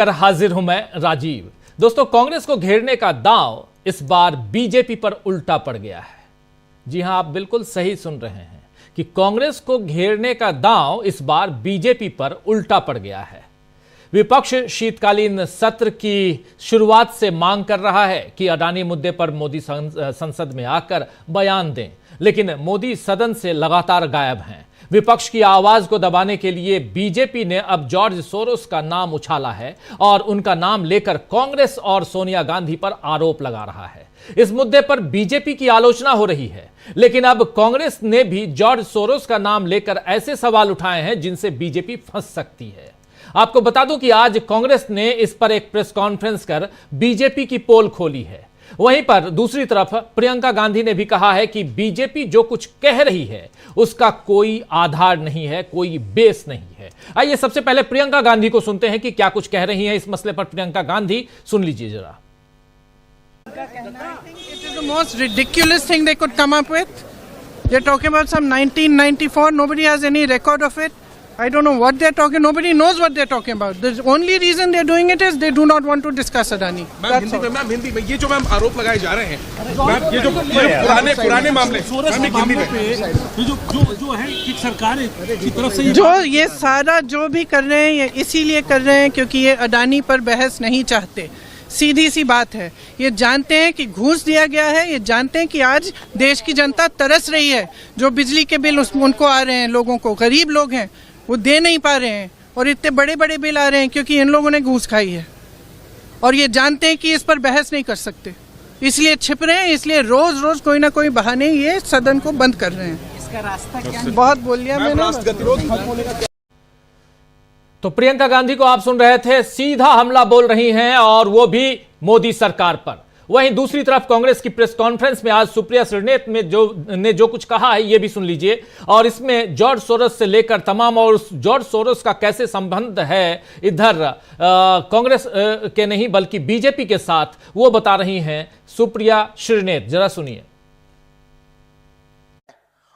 हाजिर हूं मैं राजीव। दोस्तों, कांग्रेस को घेरने का दांव इस बार बीजेपी पर उल्टा पड़ गया है। जी हां, आप बिल्कुल सही सुन रहे हैं कि कांग्रेस को घेरने का दांव इस बार बीजेपी पर उल्टा पड़ गया है। विपक्ष शीतकालीन सत्र की शुरुआत से मांग कर रहा है कि अडानी मुद्दे पर मोदी संसद में आकर बयान दें, लेकिन मोदी सदन से लगातार गायब हैं। विपक्ष की आवाज को दबाने के लिए बीजेपी ने अब जॉर्ज सोरोस का नाम उछाला है और उनका नाम लेकर कांग्रेस और सोनिया गांधी पर आरोप लगा रहा है। इस मुद्दे पर बीजेपी की आलोचना हो रही है, लेकिन अब कांग्रेस ने भी जॉर्ज सोरोस का नाम लेकर ऐसे सवाल उठाए हैं जिनसे बीजेपी फंस सकती है। आपको बता दूं कि आज कांग्रेस ने इस पर एक प्रेस कॉन्फ्रेंस कर बीजेपी की पोल खोली है। वहीं पर दूसरी तरफ प्रियंका गांधी ने भी कहा है कि बीजेपी जो कुछ कह रही है उसका कोई आधार नहीं है, कोई बेस नहीं है। आइए सबसे पहले प्रियंका गांधी को सुनते हैं कि क्या कुछ कह रही हैं इस मसले पर। प्रियंका गांधी, सुन लीजिए जरा। It is the most ridiculous thing they could come up with. They're talking about some 1994. Nobody has any record of it. I don't know what they're talking. Nobody knows what they're talking about. The only reason they're doing it is they do not want to discuss Adani. Ma'am Hindi में ये जो ma'am आरोप लगाए जा रहे हैं, ma'am ये जो पुराने मामले ये जो है कि सरकार की तरफ से जो ये सारा जो भी कर रहे हैं ये इसीलिए कर रहे हैं क्योंकि ये अडानी पर बहस नहीं चाहते। सीधी सी बात है, ये जानते हैं कि घूस दिया गया है, ये जानते हैं कि आज देश की जनता तरस रही है। जो बिजली के बिल उनको आ रहे हैं, लोगों को, गरीब लोग हैं वो दे नहीं पा रहे हैं, और इतने बड़े बड़े बिल आ रहे हैं क्योंकि इन लोगों ने घूस खाई है। और ये जानते हैं कि इस पर बहस नहीं कर सकते, इसलिए छिप रहे हैं, इसलिए रोज रोज कोई ना कोई बहाने ये सदन को बंद कर रहे हैं। इसका रास्ता क्या है? बहुत बोल लिया मैंने। तो प्रियंका गांधी को आप सुन रहे थे, सीधा हमला बोल रही हैं और वो भी मोदी सरकार पर। वहीं दूसरी तरफ कांग्रेस की प्रेस कॉन्फ्रेंस में आज सुप्रिया श्रीनेत में जो कुछ कहा है ये भी सुन लीजिए। और इसमें जॉर्ज सोरोस से लेकर तमाम, और जॉर्ज सोरोस का कैसे संबंध है इधर कांग्रेस के नहीं बल्कि बीजेपी के साथ, वो बता रही हैं सुप्रिया श्रीनेत। जरा सुनिए।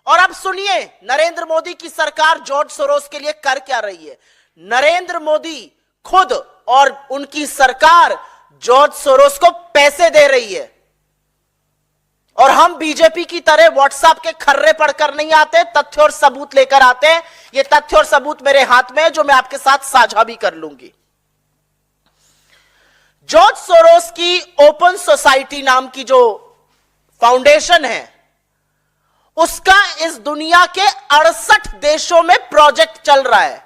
और अब सुनिए नरेंद्र मोदी की सरकार जॉर्ज सोरोस के लिए कर क्या रही है। नरेंद्र मोदी खुद और उनकी सरकार जॉर्ज सोरोस को पैसे दे रही है। और हम बीजेपी की तरह व्हाट्सएप के खर्रे पढ़कर नहीं आते, तथ्य और सबूत लेकर आते हैं। ये तथ्य और सबूत मेरे हाथ में है जो मैं आपके साथ साझा भी कर लूंगी। जॉर्ज सोरोस की ओपन सोसाइटी नाम की जो फाउंडेशन है, उसका इस दुनिया के 68 देशों में प्रोजेक्ट चल रहा है।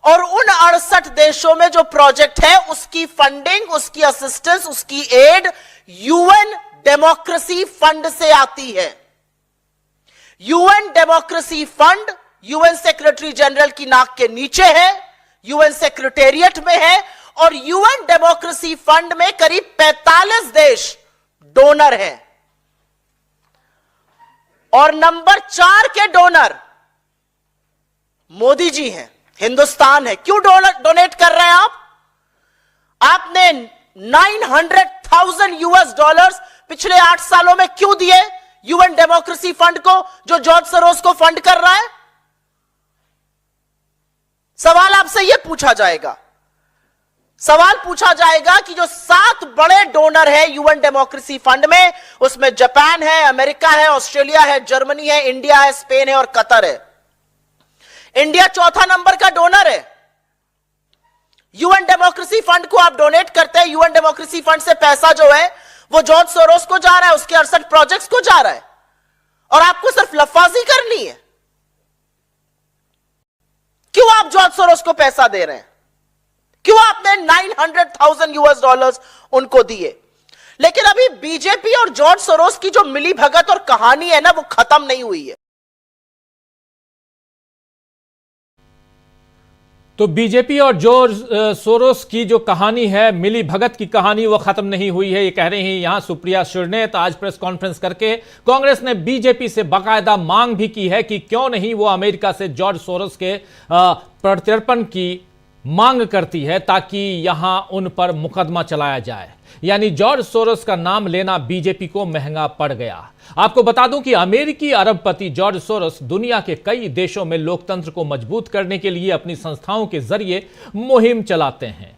और उन 68 देशों में जो प्रोजेक्ट है उसकी फंडिंग, उसकी असिस्टेंस, उसकी एड यूएन डेमोक्रेसी फंड से आती है। UN democracy fund UN secretary general की नाक के नीचे है, यूएन सेक्रेटेरिएट में है। और यूएन डेमोक्रेसी फंड में करीब 45 देश डोनर हैं। और नंबर 4 के डोनर मोदी जी हैं, हिंदुस्तान है। क्यों डोनेट कर रहे हैं आप? आपने 900,000 US डॉलर्स पिछले 8 सालों में क्यों दिए यूएन डेमोक्रेसी फंड को, जो जॉर्ज सोरोस को फंड कर रहा है? सवाल आपसे यह पूछा जाएगा। सवाल पूछा जाएगा कि जो 7 बड़े डोनर है यूएन डेमोक्रेसी फंड में, उसमें जापान है, अमेरिका है, ऑस्ट्रेलिया है, जर्मनी है, इंडिया है, स्पेन है और कतर है। इंडिया चौथा नंबर का डोनर है। यूएन डेमोक्रेसी फंड को आप डोनेट करते हैं, यूएन डेमोक्रेसी फंड से पैसा जो है वो जॉर्ज सोरोस को जा रहा है, उसके 68 प्रोजेक्ट्स को जा रहा है, और आपको सिर्फ लफाजी करनी है। क्यों आप जॉर्ज सोरोस को पैसा दे रहे हैं? क्यों आपने 900,000 US डॉलर्स उनको दिए? लेकिन अभी बीजेपी और जॉर्ज सोरोस की जो मिली भगत और कहानी है ना, वो खत्म नहीं हुई है। तो बीजेपी और जॉर्ज सोरोस की जो कहानी है, मिली भगत की कहानी, वो खत्म नहीं हुई है, ये कह रही हैं यहां सुप्रिया श्रीनेत। आज प्रेस कॉन्फ्रेंस करके कांग्रेस ने बीजेपी से बाकायदा मांग भी की है कि क्यों नहीं वो अमेरिका से जॉर्ज सोरोस के प्रत्यर्पण की मांग करती है ताकि यहां उन पर मुकदमा चलाया जाए। यानी जॉर्ज सोरोस का नाम लेना बीजेपी को महंगा पड़ गया। आपको बता दूं कि अमेरिकी अरबपति जॉर्ज सोरोस दुनिया के कई देशों में लोकतंत्र को मजबूत करने के लिए अपनी संस्थाओं के जरिए मुहिम चलाते हैं,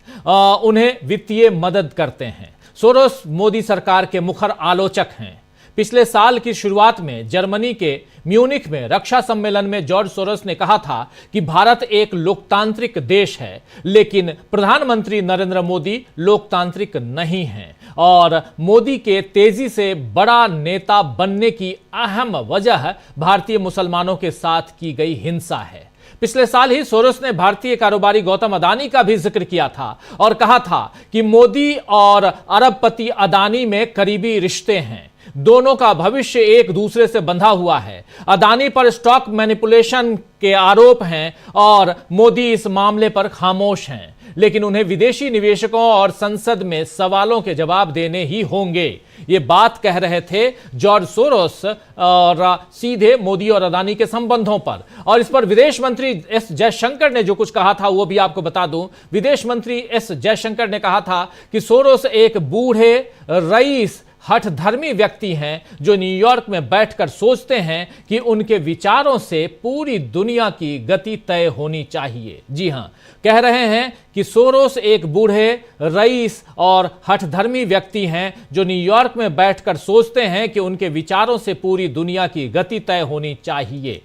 उन्हें वित्तीय मदद करते हैं। सोरोस मोदी सरकार के मुखर आलोचक हैं। पिछले साल की शुरुआत में जर्मनी के म्यूनिख में रक्षा सम्मेलन में जॉर्ज सोरोस ने कहा था कि भारत एक लोकतांत्रिक देश है, लेकिन प्रधानमंत्री नरेंद्र मोदी लोकतांत्रिक नहीं हैं और मोदी के तेजी से बड़ा नेता बनने की अहम वजह भारतीय मुसलमानों के साथ की गई हिंसा है। पिछले साल ही सोरोस ने भारतीय कारोबारी गौतम अदानी का भी जिक्र किया था और कहा था कि मोदी और अरबपति अदानी में करीबी रिश्ते हैं, दोनों का भविष्य एक दूसरे से बंधा हुआ है। अदानी पर स्टॉक मैनिपुलेशन के आरोप हैं और मोदी इस मामले पर खामोश हैं, लेकिन उन्हें विदेशी निवेशकों और संसद में सवालों के जवाब देने ही होंगे। ये बात कह रहे थे जॉर्ज सोरोस और सीधे मोदी और अदानी के संबंधों पर। और इस पर विदेश मंत्री एस जयशंकर ने जो कुछ कहा था वो भी आपको बता दूं। विदेश मंत्री एस जयशंकर ने कहा था कि सोरोस एक बूढ़े रईस हठधर्मी व्यक्ति हैं जो न्यूयॉर्क में बैठकर सोचते हैं कि उनके विचारों से पूरी दुनिया की गति तय होनी चाहिए। जी हां, कह रहे हैं कि सोरोस एक बूढ़े रईस और हठधर्मी व्यक्ति हैं जो न्यूयॉर्क में बैठकर सोचते हैं कि उनके विचारों से पूरी दुनिया की गति तय होनी चाहिए।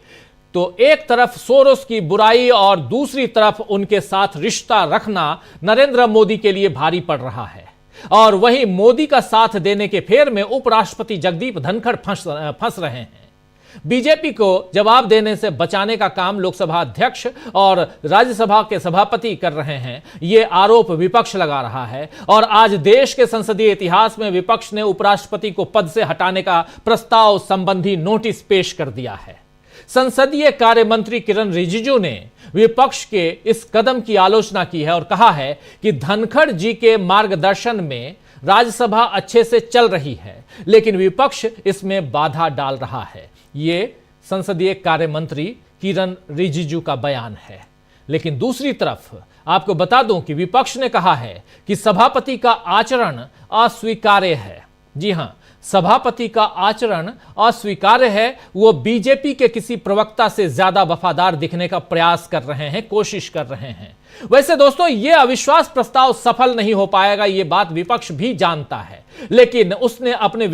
तो एक तरफ सोरोस की बुराई और दूसरी तरफ उनके साथ रिश्ता रखना नरेंद्र मोदी के लिए भारी पड़ रहा है। और वहीं मोदी का साथ देने के फेर में उपराष्ट्रपति जगदीप धनखड़ फंस रहे हैं। बीजेपी को जवाब देने से बचाने का काम लोकसभा अध्यक्ष और राज्यसभा के सभापति कर रहे हैं, ये आरोप विपक्ष लगा रहा है। और आज देश के संसदीय इतिहास में विपक्ष ने उपराष्ट्रपति को पद से हटाने का प्रस्ताव संबंधी नोटिस पेश कर दिया है। संसदीय कार्य मंत्री किरण रिजिजू ने विपक्ष के इस कदम की आलोचना की है और कहा है कि धनखड़ जी के मार्गदर्शन में राज्यसभा अच्छे से चल रही है, लेकिन विपक्ष इसमें बाधा डाल रहा है। ये संसदीय कार्य मंत्री किरण रिजिजू का बयान है। लेकिन दूसरी तरफ आपको बता दूं कि विपक्ष ने कहा है कि सभापति का आचरण अस्वीकार्य है। जी हां, सभापति का आचरण अस्वीकार्य है। वो बीजेपी के किसी प्रवक्ता से ज्यादा वफादार दिखने का प्रयास कर रहे हैं, कोशिश कर रहे हैं। वैसे दोस्तों, यह अविश्वास प्रस्ताव सफल नहीं हो पाएगा, यह बात विपक्ष भी जानता है, लेकिन उसने अपना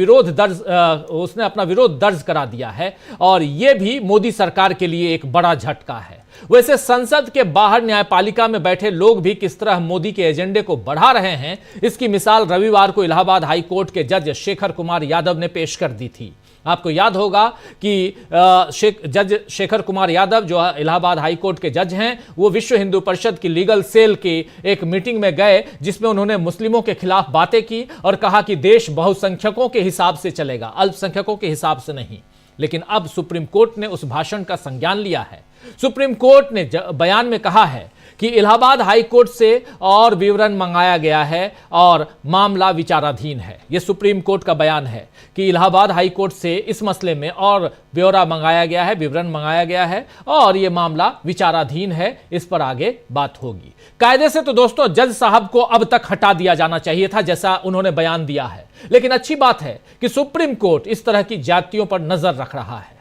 विरोध दर्ज करा दिया है और यह भी मोदी सरकार के लिए एक बड़ा झटका है। वैसे संसद के बाहर न्यायपालिका में बैठे लोग भी किस तरह मोदी के एजेंडे को बढ़ा रहे हैं, इसकी मिसाल रविवार को इलाहाबाद हाई कोर्ट के जज शेखर कुमार यादव ने पेश कर दी थी। आपको याद होगा कि जज शेखर कुमार यादव जो इलाहाबाद हाई कोर्ट के जज हैं, वो विश्व हिंदू परिषद की लीगल सेल की एक मीटिंग में गए जिसमें उन्होंने मुस्लिमों के खिलाफ बातें की और कहा कि देश बहुसंख्यकों के हिसाब से चलेगा, अल्पसंख्यकों के हिसाब से नहीं। लेकिन अब सुप्रीम कोर्ट ने उस भाषण का संज्ञान लिया है। सुप्रीम कोर्ट ने बयान में कहा है कि इलाहाबाद हाई कोर्ट से और विवरण मंगाया गया है और मामला विचाराधीन है। यह सुप्रीम कोर्ट का बयान है कि इलाहाबाद हाई कोर्ट से इस मसले में और ब्यौरा मंगाया गया है, विवरण मंगाया गया है और यह मामला विचाराधीन है, इस पर आगे बात होगी। कायदे से तो दोस्तों जज साहब को अब तक हटा दिया जाना चाहिए था, जैसा उन्होंने बयान दिया है। लेकिन अच्छी बात है कि सुप्रीम कोर्ट इस तरह की जातियों पर नजर रख रहा है।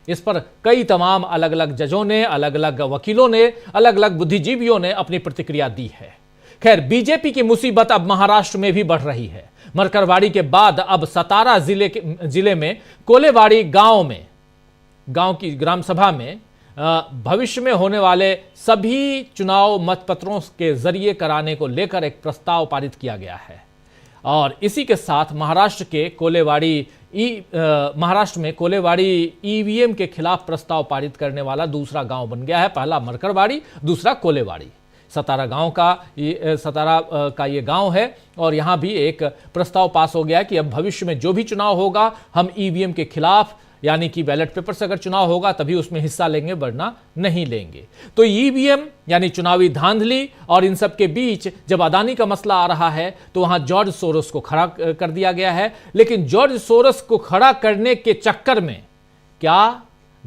इस पर कई तमाम अलग अलग जजों ने, अलग अलग वकीलों ने, अलग अलग बुद्धिजीवियों ने अपनी प्रतिक्रिया दी है। खैर, बीजेपी की मुसीबत अब महाराष्ट्र में भी बढ़ रही है। मरकरवाड़ी के बाद अब सतारा जिले में कोलेवाड़ी गांव की ग्राम सभा में भविष्य में होने वाले सभी चुनाव मतपत्रों के जरिए कराने को लेकर एक प्रस्ताव पारित किया गया है। और इसी के साथ महाराष्ट्र में कोलेवाड़ी ईवीएम के खिलाफ प्रस्ताव पारित करने वाला दूसरा गांव बन गया है। पहला मरकरवाड़ी, दूसरा कोलेवाड़ी। सतारा का ये गांव है और यहां भी एक प्रस्ताव पास हो गया कि अब भविष्य में जो भी चुनाव होगा हम ईवीएम के खिलाफ, यानी कि बैलेट पेपर से अगर चुनाव होगा तभी उसमें हिस्सा लेंगे, वरना नहीं लेंगे। तो ईवीएम यानी चुनावी धांधली और इन सब के बीच जब अदानी का मसला आ रहा है तो वहां जॉर्ज सोरोस को खड़ा कर दिया गया है। लेकिन जॉर्ज सोरोस को खड़ा करने के चक्कर में क्या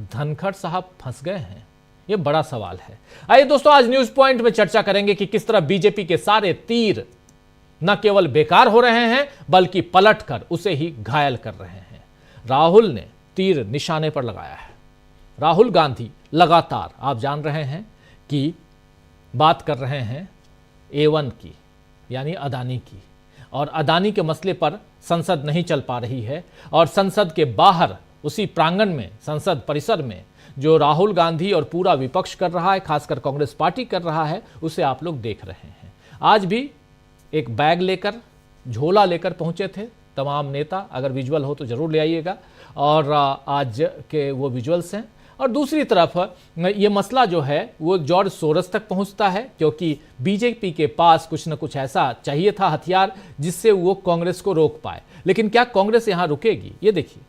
धनखड़ साहब फंस गए हैं? ये बड़ा सवाल है। आइए दोस्तों, आज न्यूज पॉइंट में चर्चा करेंगे कि किस तरह बीजेपी के सारे तीर न केवल बेकार हो रहे हैं बल्कि पलटकर उसे ही घायल कर रहे हैं। राहुल ने तीर निशाने पर लगाया है। राहुल गांधी लगातार, आप जान रहे हैं कि बात कर रहे हैं A1 की, यानी अदानी की, और अदानी के मसले पर संसद नहीं चल पा रही है और संसद के बाहर उसी प्रांगण में, संसद परिसर में जो राहुल गांधी और पूरा विपक्ष कर रहा है, खासकर कांग्रेस पार्टी कर रहा है, उसे आप लोग देख रहे हैं। आज भी एक बैग लेकर, झोला लेकर पहुंचे थे तमाम नेता, अगर विजुअल हो तो जरूर ले आइएगा, और आज के वो विजुअल्स हैं। और दूसरी तरफ ये मसला जो है वो जॉर्ज सोरस तक पहुंचता है, क्योंकि बीजेपी के पास कुछ न कुछ ऐसा चाहिए था हथियार जिससे वो कांग्रेस को रोक पाए। लेकिन क्या कांग्रेस यहां रुकेगी? ये देखिए,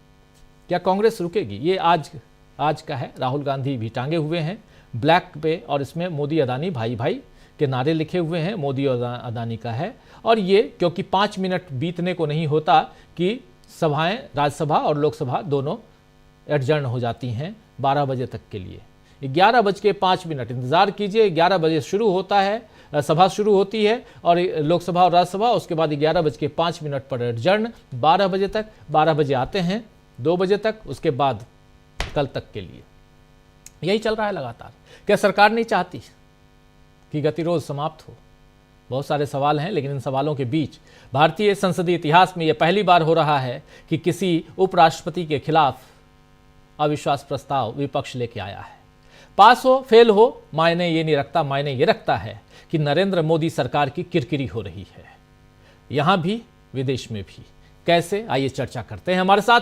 क्या कांग्रेस रुकेगी? ये आज का है। राहुल गांधी भी टांगे हुए हैं ब्लैक पे, और इसमें मोदी अदानी भाई भाई के नारे लिखे हुए हैं, मोदी और अदानी का है। और ये क्योंकि 5 मिनट बीतने को नहीं होता कि सभाएं, राज्यसभा और लोकसभा दोनों एडजर्न हो जाती हैं 12 बजे तक के लिए। 11:05 इंतजार कीजिए, 11 बजे शुरू होता है, सभा शुरू होती है, और लोकसभा और राज्यसभा, उसके बाद 11:05 पर एडजर्न 12 बजे तक। 12 बजे आते हैं 2 बजे तक, उसके बाद कल तक के लिए। यही चल रहा है लगातार। क्या सरकार नहीं चाहती कि गतिरोध समाप्त हो? बहुत सारे सवाल हैं, लेकिन इन सवालों के बीच भारतीय संसदीय इतिहास में यह पहली बार हो रहा है कि किसी उपराष्ट्रपति के खिलाफ अविश्वास प्रस्ताव विपक्ष लेके आया है। पास हो फेल हो मायने ये नहीं रखता, मायने ये रखता है कि नरेंद्र मोदी सरकार की किरकिरी हो रही है, यहां भी विदेश में भी। कैसे? आइए चर्चा करते हैं। हमारे साथ